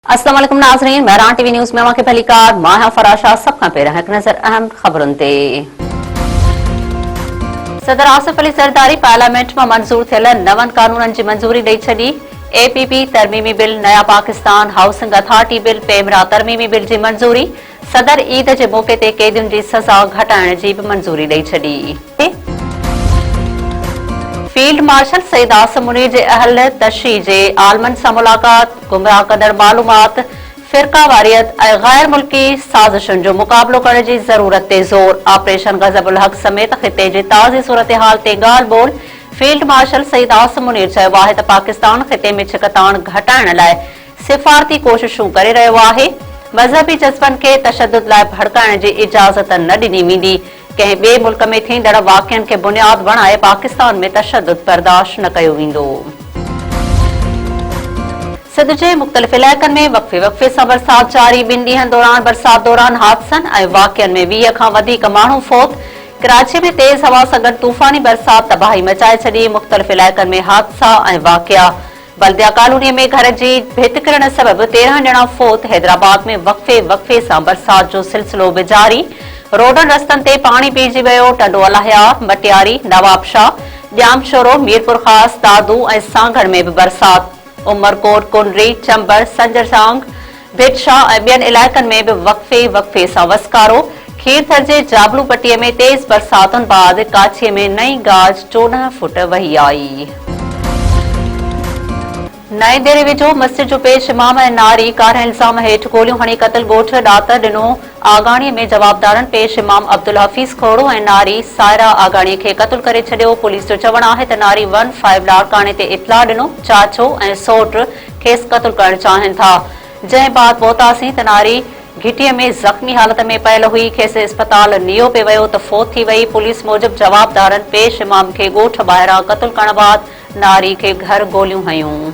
अस्सलाम वालेकुम नाज़रीन, महरान टीवी न्यूज़ में वाक़े पहली कार मां फराशा सब खां पहिरियों हिकु नज़र अहम ख़बरुनि ते। सदर आसिफ अली ज़रदारी पार्लियामेंट में मंज़ूर थियल नवनि कानूननि जी मंज़ूरी ॾेई छॾी। एपीपी तरमीमी बिल, नया Pakistan housing authority bill, PEMRA तरमीमी बिल जी मंज़ूरी। सदर ईद जे मौक़े ते कैदियुनि जी सज़ा घटाइण जी बि मंज़ूरी ॾेई छॾी। फील्ड मार्शल सईद आसिम मुनीर जे अहल तशरीह जे आलमनि सां मुलाक़ात, गुमराह कंदड़ मालूमात, फ़िरका वारियत ऐं गैर मुल्की साज़िशुनि जो मुक़ाबिलो करण जी ज़रूरत ते ज़ोर। ऑपरेशन गज़ब-उल हक़ समेत ख़िते जी ताज़ी सूरत-हाल ते ॻाल्हि ॿोल। फील्ड मार्शल सईद आसिम मुनीर चयो आहे त पाकिस्तान ख़िते में छिकताण घटाइण लाइ सिफ़ारती कोशिशूं करे रहियो आहे। मज़हबी जज़्बनि खे तशद्दुद लाइ भड़काइण जी इजाज़त न ॾिनी वेंदी। कंहिं ॿिए मुल्क में थींदड़ वाक़िअनि खे बुनियाद बणाए पाकिस्तान में तशद्दुद बर्दाश्त न कयो वेंदो। सिंध जे मुख़्तलिफ़ इलाइक़नि में वक़्फ़े सां बरसात जारी। 2 ॾींहनि दौरान बरसात दौरान हादसनि ऐं वाक़िअनि में 20 खां वधीक माण्हू फ़ौत। कराची में तेज़ हवा सां गॾु तूफ़ानी बरसात तबाही मचाए छॾी। मुख़्तलिफ़ इलाइक़नि में हादसा ऐं वाक़िआ। बल्दिया कॉलोनी में घर जी भिति किरण सबबि 13 ॼणा फ़ौत। हैदराबाद में वक़्फ़े सां बरसात जो सिलसिलो बि जारी। रोडनि रस्तनि ते पाणी पइजी वियो। टंडो अलाहिया, मटियारी, नवाबशाह, ॼामशोरो, मीरपुर ख़ास, दादू ऐं सांगड़ में बि बरसात। उमरकोट, कुंडरी, चंबर, संजरसांग, भिटशाह ऐं ॿियनि इलाइक़नि में बि वक़्फ़े सां वसकारो। खीरथर जे जाबलू पट्टीअ में तेज़ बरसातुनि बाद काछीअ में नई गाज 14 फुट वही आई। नए देरे वेझो मस्जिद जो पेश इमाम ऐं नारी कार इल्ज़ाम हेठि गोलियूं हणी क़तल ॻोठ ॾात ॾिनो। आगाणीअ में जवाबदारनि पेश इमाम अब्दुल हफ़ीज़ खोड़ो ऐं नारी सायरा आगाणीअ खे क़तल करे छॾियो। पुलिस जो चवणु आहे त नारी 15 लाड़काणे ते इतला ॾिनो। चाचो ऐं सौट खेसि क़तल करणु चाहिनि था। जंहिं बाद पहुतासीं त नारी घिटीअ में ज़ख़्मी हालत में पयल हुई। खेसि इस्पताल नियो पियो वियो त फ़ौत थी वई। पुलिस मूजिबि जवाबदारनि पेश इमाम खे ॻोठ ॿाहिरां क़तल करण बाद नारी खे घर गोलियूं हयूं।